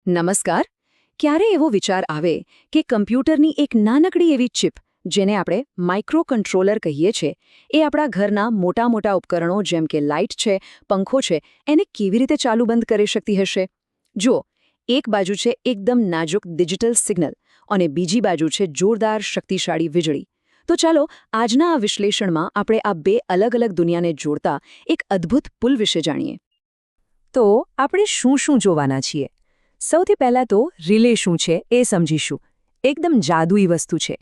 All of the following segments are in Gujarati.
નમસ્કાર. ક્યારે એવો વિચાર આવે કે કમ્પ્યુટરની એક નાનકડી એવી ચિપ જેને આપણે માઇક્રો કંટ્રોલર કહીએ છીએ એ આપણા ઘરના મોટા ઉપકરણો જેમ કે લાઇટ છે, પંખો છે, એને કેવી રીતે ચાલુ બંધ કરી શકતી હશે? જુઓ, એક બાજુ છે એકદમ નાજુક ડિજિટલ સિગ્નલ અને બીજી બાજુ છે જોરદાર શક્તિશાળી વીજળી. તો ચાલો આજના આ વિશ્લેષણમાં આપણે આ બે અલગ દુનિયાને જોડતા એક અદ્ભુત પુલ વિશે જાણીએ. તો આપણે શું જોવાના છીએ? સૌથી પહેલાં તો રિલે શું છે એ સમજીશું. એકદમ જાદુઈ વસ્તુ છે.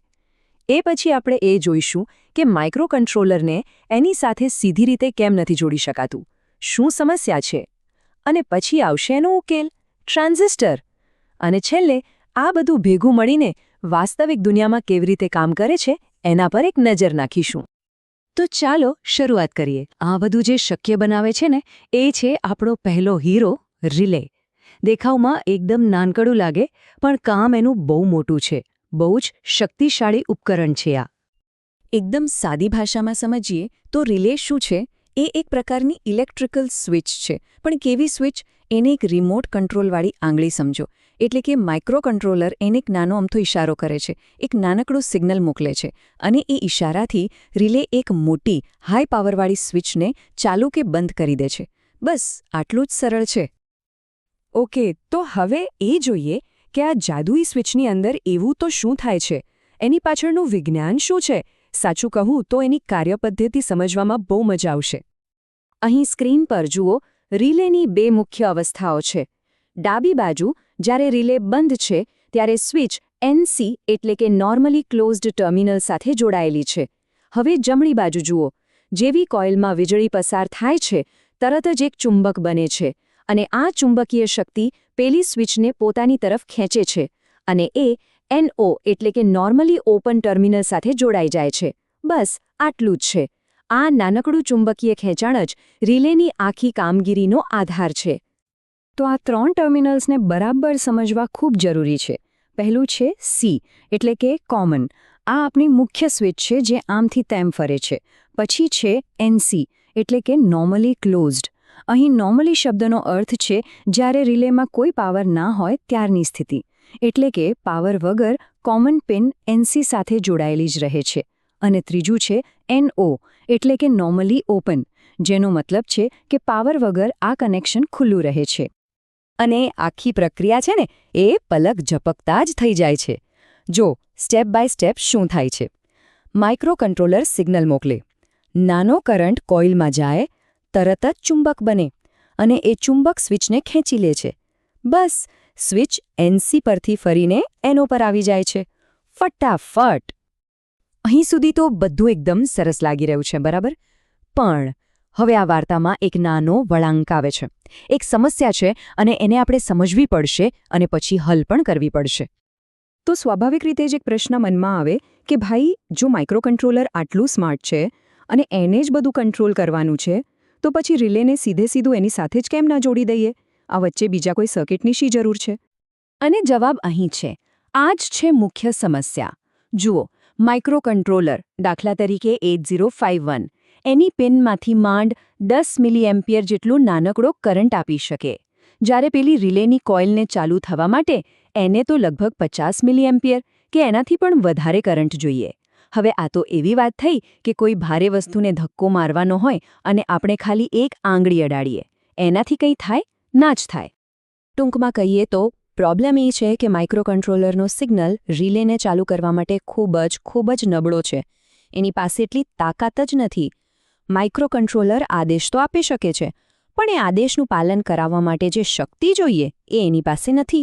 એ પછી આપણે એ જોઈશું કે માઇક્રો કંટ્રોલરને એની સાથે સીધી રીતે કેમ નથી જોડી શકાતું, શું સમસ્યા છે, અને પછી આવશે એનો ઉકેલ, ટ્રાન્ઝિસ્ટર. અને છેલ્લે આ બધું ભેગું મળીને વાસ્તવિક દુનિયામાં કેવી રીતે કામ કરે છે એના પર એક નજર નાખીશું. તો ચાલો શરૂઆત કરીએ. આ બધું જે શક્ય બનાવે છે ને એ છે આપણો પહેલો હીરો, રિલે. દેખાવમાં એકદમ નાનકડું લાગે પણ કામ એનું બહુ મોટું છે. બહુ જ શક્તિશાળી ઉપકરણ છે આ. એકદમ સાદી ભાષામાં સમજીએ તો રિલે શું છે? એ એક પ્રકારની ઇલેક્ટ્રિકલ સ્વિચ છે. પણ કેવી સ્વિચ? એને એક રિમોટ કંટ્રોલવાળી આંગળી સમજો. એટલે કે માઇક્રો કંટ્રોલર એને એક નાનો અમથો ઇશારો કરે છે, એક નાનકડું સિગ્નલ મોકલે છે, અને એ ઇશારાથી રિલે એક મોટી હાઈ પાવરવાળી સ્વિચને ચાલુ કે બંધ કરી દે છે. બસ આટલું જ સરળ છે. ઓકે, તો હવે એ જોઈએ કે આ જાદુઈ સ્વિચની અંદર એવું તો શું થાય છે? એની પાછળનું વિજ્ઞાન શું છે? સાચું કહું તો એની કાર્યપદ્ધતિ સમજવામાં બહુ મજા આવશે. અહીં સ્ક્રીન પર જુઓ, રિલેની બે મુખ્ય અવસ્થાઓ છે. ડાબી બાજુ જ્યારે રિલે બંધ છે ત્યારે સ્વિચ NC એટલે કે નોર્મલી ક્લોઝડ ટર્મિનલ સાથે જોડાયેલી છે. હવે જમણી બાજુ જુઓ, જેવી કોઇલમાં વીજળી પસાર થાય છે તરત જ એક ચુંબક બને છે, અને આ ચુંબકીય શક્તિ પેલી સ્વિચને પોતાની તરફ ખેંચે છે, અને એ NO એટલે કે નોર્મલી ઓપન ટર્મિનલ સાથે જોડાઈ જાય છે. બસ આટલું જ છે. આ નાનકડું ચુંબકીય ખેંચાણ જ રિલેની આખી કામગીરીનો આધાર છે. તો આ ત્રણ ટર્મિનલ્સને બરાબર સમજવા ખૂબ જરૂરી છે. પહેલું છે C એટલે કે કોમન. આ આપણી મુખ્ય સ્વિચ છે જે આમથી તેમ ફરે છે. પછી છે NC એટલે કે નોર્મલી ક્લોઝડ. અહીં નોર્મલી શબ્દનો અર્થ છે જ્યારે રિલેમાં કોઈ પાવર ના હોય ત્યારની સ્થિતિ. એટલે કે પાવર વગર કોમન પિન NC સાથે જોડાયેલી જ રહે છે. અને ત્રીજું છે NO એટલે કે નોર્મલી ઓપન, જેનો મતલબ છે કે પાવર વગર આ કનેક્શન ખુલ્લું રહે છે. અને આખી પ્રક્રિયા છે ને એ પલક ઝપકતા જ થઈ જાય છે. જો સ્ટેપ બાય સ્ટેપ શું થાય છે. માઇક્રો કંટ્રોલર સિગ્નલ મોકલે. નાનો કરંટ કોઇલમાં જાય, તરત જ ચુંબક બને, અને એ ચુંબક સ્વિચને ખેંચી લે છે. બસ સ્વિચ NC પરથી ફરીને NO પર આવી જાય છે. ફટાફટ. અહીં સુધી તો બધું એકદમ સરસ લાગી રહ્યું છે, બરાબર? પણ હવે આ વાર્તામાં એક નાનો વળાંક આવે છે. એક સમસ્યા છે અને એને આપણે સમજવી પડશે અને પછી હલ પણ કરવી પડશે. તો સ્વાભાવિક રીતે જ એક પ્રશ્ન મનમાં આવે કે ભાઈ, જો માઇક્રો કંટ્રોલર આટલું સ્માર્ટ છે અને એને જ બધું કંટ્રોલ કરવાનું છે, તો પછી રિલેને સીધું એની સાથે જ કેમ ના જોડી દઈએ? આ વચ્ચે બીજા કોઈ સર્કિટની શી જરૂર છે? અને જવાબ અહીં છે. આ જ છે મુખ્ય સમસ્યા. જુઓ, માઇક્રો કંટ્રોલર, દાખલા તરીકે 8051, એની પિનમાંથી માંડ 10 મિલિએમ્પિયર જેટલું નાનકડો કરંટ આપી શકે. જ્યારે પેલી રિલેની કોઇલને ચાલુ થવા માટે એને તો લગભગ 50 મિલિએમ્પિયર કે એનાથી પણ વધારે કરંટ જોઈએ. હવે આ તો એવી વાત થઈ કે કોઈ ભારે વસ્તુને ધક્કો મારવાનો હોય અને આપણે ખાલી એક આંગળી અડાડીએ. એનાથી કંઈ થાય? ના જ થાય. ટૂંકમાં કહીએ તો પ્રોબ્લેમ એ છે કે માઇક્રો કંટ્રોલરનો સિગ્નલ રિલેને ચાલુ કરવા માટે ખૂબ જ નબળો છે. એની પાસે એટલી તાકાત જ નથી. માઇક્રો કંટ્રોલર આદેશ તો આપી શકે છે, પણ એ આદેશનું પાલન કરાવવા માટે જે શક્તિ જોઈએ એ એની પાસે નથી.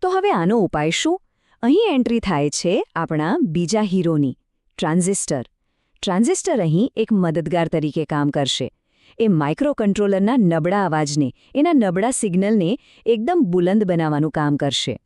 તો હવે આનો ઉપાય શું? અહીં એન્ટ્રી થાય છે આપણા બીજા હીરોની, ટ્રાન્ઝિસ્ટર. ટ્રાન્ઝિસ્ટર અહીં એક મદદગાર તરીકે કામ કરશે. એ માઇક્રો કંટ્રોલરના નબળા અવાજને, એના નબળા સિગ્નલને એકદમ બુલંદ બનાવવાનું કામ કરશે.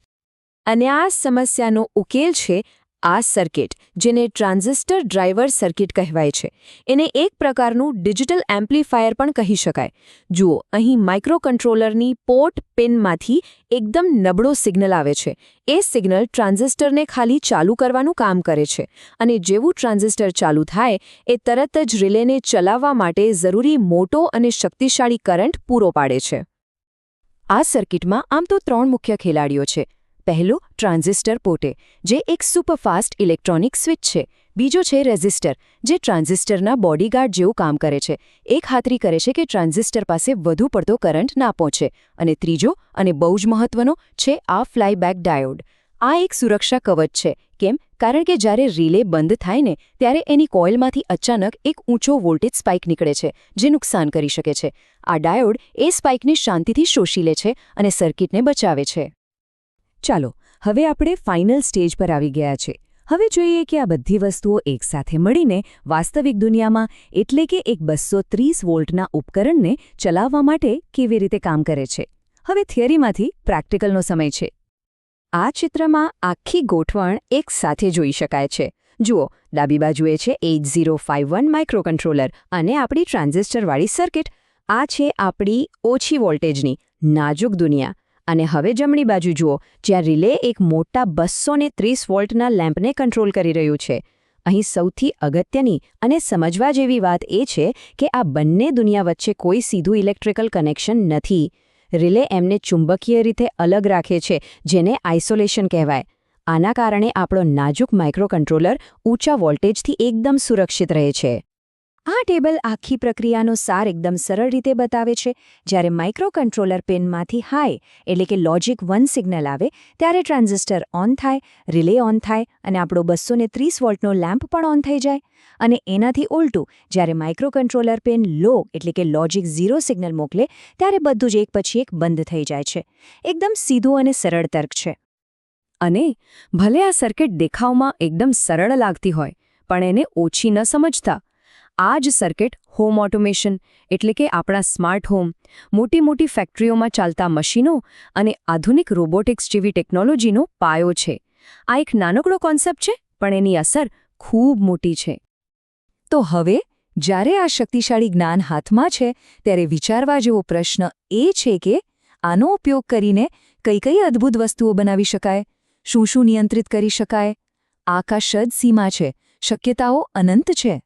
અને આ સમસ્યાનો ઉકેલ છે આ સર્કિટ, જેને ટ્રાન્ઝિસ્ટર ડ્રાઈવર સર્કિટ કહેવાય છે. એને એક પ્રકારનું ડિજિટલ એમ્પ્લીફાયર પણ કહી શકાય. જુઓ, અહીં માઇક્રો કંટ્રોલરની પોર્ટ પિનમાંથી એકદમ નબળો સિગ્નલ આવે છે. એ સિગ્નલ ટ્રાન્ઝિસ્ટરને ખાલી ચાલુ કરવાનું કામ કરે છે, અને જેવું ટ્રાન્ઝિસ્ટર ચાલુ થાય એ તરત જ રિલેને ચલાવવા માટે જરૂરી મોટો અને શક્તિશાળી કરંટ પૂરો પાડે છે. આ સર્કિટમાં આમ તો 3 મુખ્ય ખેલાડીઓ છે. પહેલું ટ્રાન્ઝિસ્ટર પોતે, જે એક સુપરફાસ્ટ ઇલેક્ટ્રોનિક સ્વિચ છે. બીજો છે રેઝિસ્ટર, જે ટ્રાન્ઝિસ્ટરના બોડીગાર્ડ જેવું કામ કરે છે. એ ખાતરી કરે છે કે ટ્રાન્ઝિસ્ટર પાસે વધુ પડતો કરંટ ના પહોંચે. અને ત્રીજો, અને બહુ જ મહત્વનો, છે આ ફ્લાયબેક ડાયોડ. આ એક સુરક્ષા કવચ છે. કેમ? કારણ કે જ્યારે રિલે બંધ થાય ને ત્યારે એની કોઇલમાંથી અચાનક એક ઊંચો વોલ્ટેજ સ્પાઇક નીકળે છે, જે નુકસાન કરી શકે છે. આ ડાયોડ એ સ્પાઇકને શાંતિથી શોષી લે છે અને સર્કિટને બચાવે છે. ચાલો, હવે આપણે ફાઇનલ સ્ટેજ પર આવી ગયા છે. હવે જોઈએ કે આ બધી વસ્તુઓ એકસાથે મળીને વાસ્તવિક દુનિયામાં, એટલે કે એક 230 વોલ્ટના ઉપકરણને ચલાવવા માટે કેવી રીતે કામ કરે છે. હવે થિયરીમાંથી પ્રેક્ટિકલનો સમય છે. આ ચિત્રમાં આખી ગોઠવણ એક સાથે જોઈ શકાય છે. જુઓ, ડાબી બાજુએ છે 8051 માઇક્રોકન્ટ્રોલર અને આપણી ટ્રાન્ઝિસ્ટરવાળી સર્કિટ. આ છે આપણી ઓછી વોલ્ટેજની નાજુક દુનિયા. અને હવે જમણી બાજુ જુઓ, જ્યાં રિલે એક મોટા 230 વોલ્ટના લેમ્પને કંટ્રોલ કરી રહ્યું છે. અહીં સૌથી અગત્યની અને સમજવા જેવી વાત એ છે કે આ બંને દુનિયા વચ્ચે કોઈ સીધું ઇલેક્ટ્રિકલ કનેક્શન નથી. રિલે એમને ચુંબકીય રીતે અલગ રાખે છે, જેને આઇસોલેશન કહેવાય. આના કારણે આપણો નાજુક માઇક્રોકન્ટ્રોલર ઊંચા વોલ્ટેજથી એકદમ સુરક્ષિત રહે છે. આ ટેબલ આખી પ્રક્રિયાનો સાર એકદમ સરળ રીતે બતાવે છે. જ્યારે માઇક્રોકન્ટ્રોલર પિનમાંથી હાઈ, એટલે કે લોજિક 1 સિગ્નલ આવે, ત્યારે ટ્રાન્ઝિસ્ટર ઓન થાય, રિલે ઓન થાય અને આપણો 230 વોલ્ટનો લેમ્પ પણ ઓન થઈ જાય. અને એનાથી ઉલટું, જ્યારે માઇક્રોકન્ટ્રોલર પિન લો, એટલે કે લોજિક 0 સિગ્નલ મોકલે, ત્યારે બધું જ એક પછી એક બંધ થઈ જાય છે. એકદમ સીધું અને સરળ તર્ક છે. અને ભલે આ સર્કિટ દેખાવમાં એકદમ સરળ લાગતી હોય, પણ એને ઓછી ન સમજતા. આ જ સર્કિટ હોમ ઓટોમેશન, એટલે કે આપણા સ્માર્ટ હોમ, મોટી મોટી ફેક્ટરીઓમાં ચાલતા મશીનો અને આધુનિક રોબોટિક્સ જેવી ટેકનોલોજીનો પાયો છે. આ એક નાનકડો કોન્સેપ્ટ છે, પણ એની અસર ખૂબ મોટી છે. તો હવે જ્યારે આ શક્તિશાળી જ્ઞાન હાથમાં છે, ત્યારે વિચારવા જેવો પ્રશ્ન એ છે કે આનો ઉપયોગ કરીને કઈ કઈ અદ્ભુત વસ્તુઓ બનાવી શકાય, શું શું નિયંત્રિત કરી શકાય. આકાશ જ સીમા છે, શક્યતાઓ અનંત છે.